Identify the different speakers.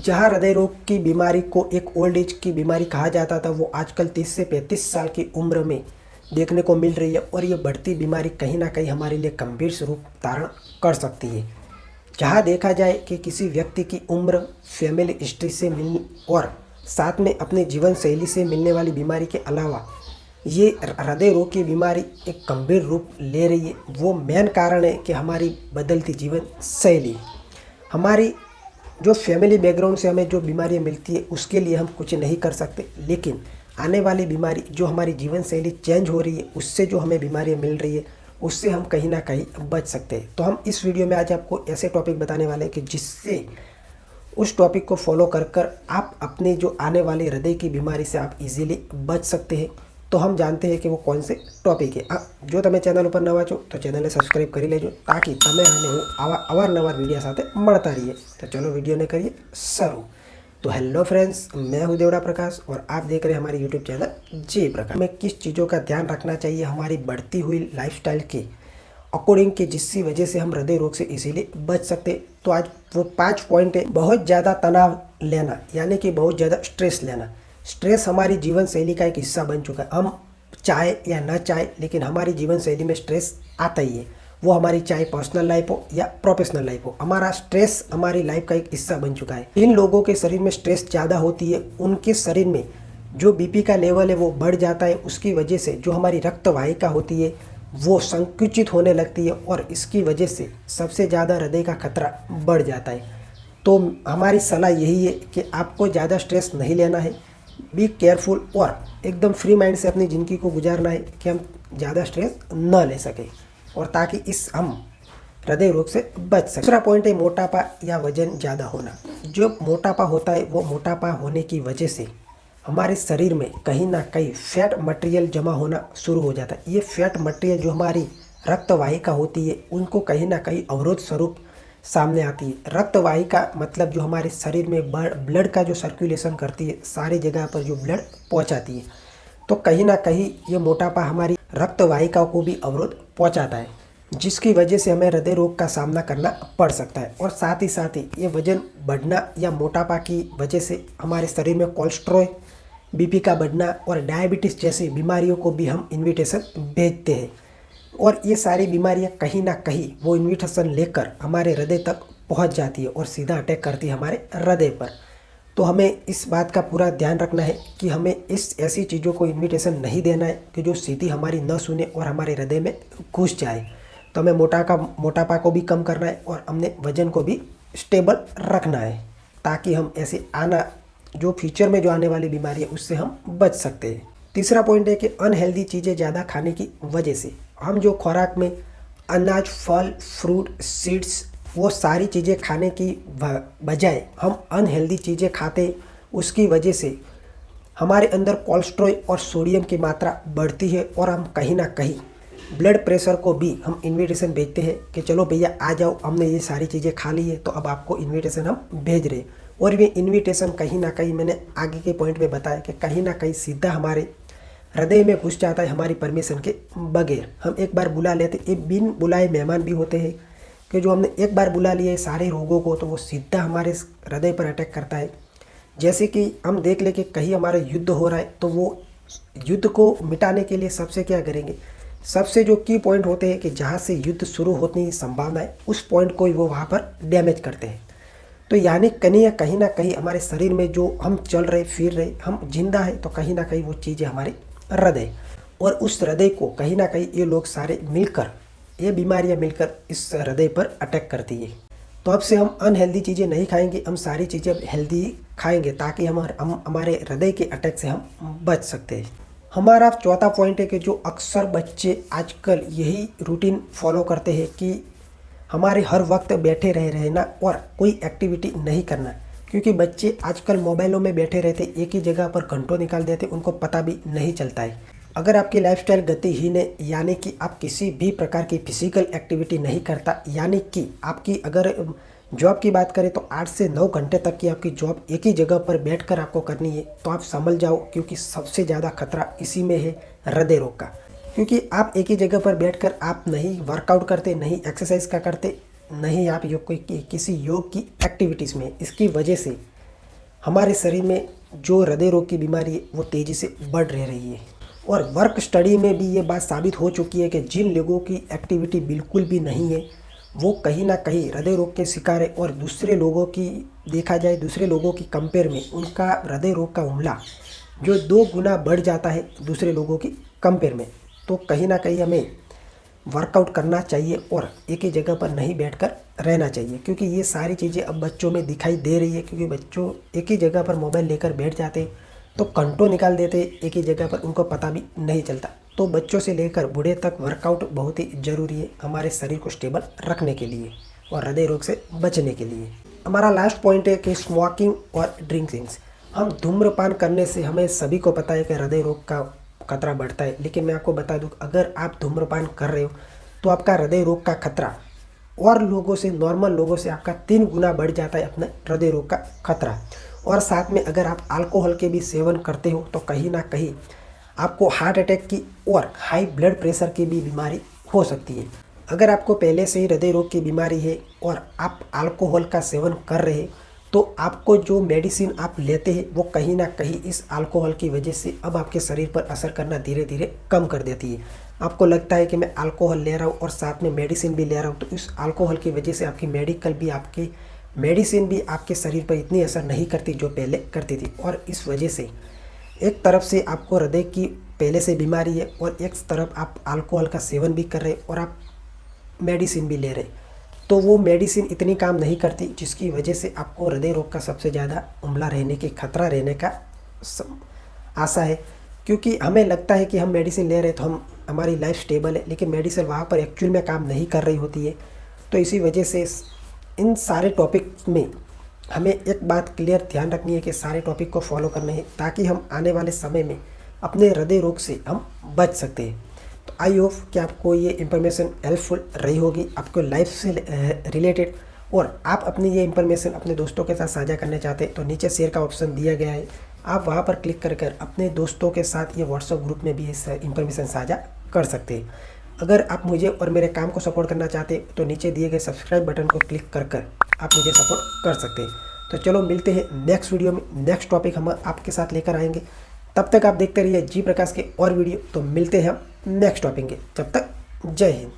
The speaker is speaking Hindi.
Speaker 1: जहां हृदय रोग की बीमारी को एक ओल्ड एज की बीमारी कहा जाता था, वो आजकल 30 से 35 साल की उम्र में देखने को मिल रही है और ये बढ़ती बीमारी कहीं ना कहीं हमारे लिए गंभीर स्वरूप धारण कर सकती है। जहां देखा जाए कि किसी व्यक्ति की उम्र, फैमिली हिस्ट्री से मिलने और साथ में अपने जीवन शैली से मिलने वाली बीमारी के अलावा ये हृदय रोग की बीमारी एक गंभीर रूप ले रही है, वो मेन कारण है कि हमारी बदलती जीवन शैली। हमारी जो फैमिली बैकग्राउंड से हमें जो बीमारियां मिलती है उसके लिए हम कुछ नहीं कर सकते, लेकिन आने वाली बीमारी जो हमारी जीवन शैली चेंज हो रही है उससे जो हमें बीमारियां मिल रही है उससे हम कहीं ना कहीं बच सकते हैं। तो हम इस वीडियो में आज आपको ऐसे टॉपिक बताने वाले हैं कि जिससे उस टॉपिक को फॉलो कर कर आप अपने जो आने वाली हृदय की बीमारी से आप इजीली बच सकते हैं। तो हम जानते हैं कि वो कौन से टॉपिक है। जो તમે ચેનલ ઉપર નવા છો તો ચેનલને સબસ્ક્રાઈબ કરી લેજો તાકી તમે અને હું આવા અવારનવાર વીડિયો સાથે મળતા રહીએ। तो चलो वीडियोને કરીએ શરૂ। तो हेलो फ्रेंड्स, मैं हूं देवड़ा प्रकाश और आप देख रहे हैं हमारे यूट्यूब चैनल जी प्रकाश। हमें किस चीज़ों का ध्यान रखना चाहिए हमारी बढ़ती हुई लाइफस्टाइल के अकॉर्डिंग के जिसकी वजह से हम हृदय रोग से इजीली बच सकते। तो आज वो 5 पॉइंट है। बहुत ज़्यादा तनाव लेना यानी कि बहुत ज़्यादा स्ट्रेस लेना। स्ट्रेस हमारी जीवन शैली का एक हिस्सा बन चुका है। हम चाहे या न चाहे लेकिन हमारी जीवन शैली में स्ट्रेस आता ही है। वो हमारी चाहे पर्सनल लाइफ हो या प्रोफेशनल लाइफ हो, हमारा स्ट्रेस हमारी लाइफ का एक हिस्सा बन चुका है। इन लोगों के शरीर में स्ट्रेस ज़्यादा होती है, उनके शरीर में जो बीपी का लेवल है वो बढ़ जाता है। उसकी वजह से जो हमारी रक्त वाहिका होती है वो संकुचित होने लगती है और इसकी वजह से सबसे ज़्यादा हृदय का खतरा बढ़ जाता है। तो हमारी सलाह यही है कि आपको ज़्यादा स्ट्रेस नहीं लेना है। बी केयरफुल और एकदम फ्री माइंड से अपनी ज़िंदगी को गुजारना है कि हम ज़्यादा स्ट्रेस न ले सकें और ताकि हम हृदय रोग से बच सकें। दूसरा पॉइंट है मोटापा या वजन ज़्यादा होना। जो मोटापा होता है वो मोटापा होने की वजह से हमारे शरीर में कहीं ना कहीं फैट मटेरियल जमा होना शुरू हो जाता है। ये फैट मटेरियल जो हमारी रक्त वाहिका होती है उनको कहीं ना कहीं अवरोध स्वरूप सामने आती है। रक्त वाहिका मतलब जो हमारे शरीर में ब्लड का जो सर्कुलेशन करती है, सारी जगह पर जो ब्लड पहुंचाती है। तो कहीं ना कहीं ये मोटापा हमारी रक्त वाहिका को भी अवरोध पहुंचाता है, जिसकी वजह से हमें हृदय रोग का सामना करना पड़ सकता है। और साथ ही ये वजन बढ़ना या मोटापा की वजह से हमारे शरीर में कोलेस्ट्रॉल, बीपी का बढ़ना और डायबिटीज़ जैसी बीमारियों को भी हम इन्विटेशन भेजते हैं। और ये सारी बीमारियां कहीं ना कहीं वो इन्विटेशन लेकर हमारे हृदय तक पहुंच जाती है और सीधा अटैक करती है हमारे हृदय पर। तो हमें इस बात का पूरा ध्यान रखना है कि हमें ऐसी चीज़ों को इन्विटेशन नहीं देना है कि जो सीधी हमारी न सुने और हमारे हृदय में घुस जाए। तो हमें मोटापा को भी कम करना है और हमने वजन को भी स्टेबल रखना है ताकि हम ऐसे जो फ्यूचर में जो आने वाली बीमारी है उससे हम बच सकते हैं। तीसरा पॉइंट है कि अनहेल्दी चीज़ें ज़्यादा खाने की वजह से हम जो खुराक में अनाज, फल, फ्रूट, सीड्स वो सारी चीज़ें खाने की बजाय हम अनहेल्दी चीज़ें खाते, उसकी वजह से हमारे अंदर कोलेस्ट्रॉल और सोडियम की मात्रा बढ़ती है और हम कहीं ना कहीं ब्लड प्रेशर को भी हम इन्विटेशन भेजते हैं कि चलो भैया आ जाओ, हमने ये सारी चीज़ें खा ली है तो अब आपको इन्विटेशन हम भेज रहे हैं। और ये इन्विटेशन कहीं ना कहीं मैंने आगे के पॉइंट में बताया कि कहीं ना कहीं सीधा हमारे हृदय में घुस जाता है हमारी परमिशन के बगैर। हम एक बार बुला लेते, ये बिन बुलाए मेहमान भी होते हैं कि जो हमने एक बार बुला लिए सारे रोगों को तो वो सीधा हमारे हृदय पर अटैक करता है। जैसे कि हम देख ले कि कहीं हमारा युद्ध हो रहा है तो वो युद्ध को मिटाने के लिए सबसे क्या करेंगे, सबसे जो की पॉइंट होते हैं कि जहाँ से युद्ध शुरू होने की संभावना है उस पॉइंट को ही वो वहाँ पर डैमेज करते हैं। तो यानी कहीं ना कहीं हमारे शरीर में जो हम चल रहे फिर रहे, हम जिंदा है तो कहीं ना कहीं वो चीज़ें हमारे हृदय और उस हृदय को कहीं ना कहीं ये लोग सारे मिलकर, ये बीमारियां मिलकर इस हृदय पर अटैक करती है। तो अब से हम अनहेल्दी चीज़ें नहीं खाएंगे, हम सारी चीज़ें हेल्दी खाएंगे ताकि हम हमारे हृदय के अटैक से हम बच सकते हैं। हमारा चौथा पॉइंट है कि जो अक्सर बच्चे आजकल यही रूटीन फॉलो करते हैं कि हमारे हर वक्त बैठे रहना और कोई एक्टिविटी नहीं करना, क्योंकि बच्चे आजकल मोबाइलों में बैठे रहते, एक ही जगह पर घंटों निकाल देते, उनको पता भी नहीं चलता है। अगर आपकी लाइफस्टाइल गतिहीन है यानी कि आप किसी भी प्रकार की फिजिकल एक्टिविटी नहीं करता, यानी कि आपकी अगर जॉब की बात करें तो 8 से 9 घंटे तक की आपकी जॉब एक ही जगह पर बैठकर आपको करनी है, तो आप समझ जाओ क्योंकि सबसे ज़्यादा खतरा इसी में है हृदय रोग का। क्योंकि आप एक ही जगह पर बैठकर आप नहीं वर्कआउट करते, नहीं एक्सरसाइज का करते, नहीं आप किसी योग की एक्टिविटीज़ में, इसकी वजह से हमारे शरीर में जो हृदय रोग की बीमारी है वो तेज़ी से बढ़ रही है। और वर्क स्टडी में भी ये बात साबित हो चुकी है कि जिन लोगों की एक्टिविटी बिल्कुल भी नहीं है वो कहीं ना कहीं हृदय रोग के शिकार है। और दूसरे लोगों की देखा जाए, दूसरे लोगों की कंपेयर में उनका हृदय रोग का हमला जो 2 गुना बढ़ जाता है दूसरे लोगों की कंपेयर में। तो कहीं ना कहीं हमें वर्कआउट करना चाहिए और एक ही जगह पर नहीं बैठकर रहना चाहिए, क्योंकि ये सारी चीज़ें अब बच्चों में दिखाई दे रही है। क्योंकि बच्चों एक ही जगह पर मोबाइल लेकर बैठ जाते तो घंटों निकाल देते एक ही जगह पर, उनको पता भी नहीं चलता। तो बच्चों से लेकर बूढ़े तक वर्कआउट बहुत ही ज़रूरी है हमारे शरीर को स्टेबल रखने के लिए और हृदय रोग से बचने के लिए। हमारा लास्ट पॉइंट है कि स्मोकिंग और ड्रिंकिंग्स। हम धूम्रपान करने से हमें सभी को पता है कि हृदय रोग का खतरा बढ़ता है, लेकिन मैं आपको बता दूं, अगर आप धूम्रपान कर रहे हो तो आपका हृदय रोग का खतरा और लोगों से, नॉर्मल लोगों से आपका 3 गुना बढ़ जाता है अपने हृदय रोग का खतरा। और साथ में अगर आप अल्कोहल के भी सेवन करते हो तो कहीं ना कहीं आपको हार्ट अटैक की और हाई ब्लड प्रेशर की भी बीमारी हो सकती है। अगर आपको पहले से ही हृदय रोग की बीमारी है और आप अल्कोहल का सेवन कर रहे हैं तो आपको जो मेडिसिन आप लेते हैं वो कहीं ना कहीं इस अल्कोहल की वजह से अब आपके शरीर पर असर करना धीरे धीरे कम कर देती है। आपको लगता है कि मैं अल्कोहल ले रहा हूँ और साथ में मेडिसिन भी ले रहा हूँ, तो इस अल्कोहल की वजह से आपकी मेडिसिन भी आपके शरीर पर इतनी असर नहीं करती जो पहले करती थी। और इस वजह से एक तरफ से आपको हृदय की पहले से बीमारी है और एक तरफ आप अल्कोहल का सेवन भी कर रहे और आप मेडिसिन भी ले रहे, तो वो मेडिसिन इतनी काम नहीं करती जिसकी वजह से आपको हृदय रोग का सबसे ज़्यादा हमला रहने की खतरा रहने का आशा है। क्योंकि हमें लगता है कि हम मेडिसिन ले रहे हैं तो हमारी लाइफ स्टेबल है, लेकिन मेडिसिन वहाँ पर एक्चुअल में काम नहीं कर रही होती है। तो इसी वजह से इन सारे टॉपिक में हमें एक बात क्लियर ध्यान रखनी है कि सारे टॉपिक को फॉलो करने हैं ताकि हम आने वाले समय में अपने हृदय रोग से हम बच सकते हैं। तो आई होप कि आपको ये इन्फॉर्मेशन हेल्पफुल रही होगी, आपको लाइफ से रिलेटेड, और आप अपनी ये इन्फॉर्मेशन अपने दोस्तों के साथ साझा करना चाहते हैं तो नीचे शेयर का ऑप्शन दिया गया है, आप वहाँ पर क्लिक कर अपने दोस्तों के साथ ये व्हाट्सएप ग्रुप में भी इस इन्फॉर्मेशन साझा कर सकते हैं। अगर आप मुझे और मेरे काम को सपोर्ट करना चाहते हैं तो नीचे दिए गए सब्सक्राइब बटन को क्लिक कर आप मुझे सपोर्ट कर सकते हैं। तो चलो मिलते हैं नेक्स्ट वीडियो में, नेक्स्ट टॉपिक हम आपके साथ लेकर आएंगे। तब तक आप देखते रहिए जी प्रकाश के और वीडियो। तो मिलते हैं हम नेक्स्ट टॉपिक के, जब तक जय हिंद।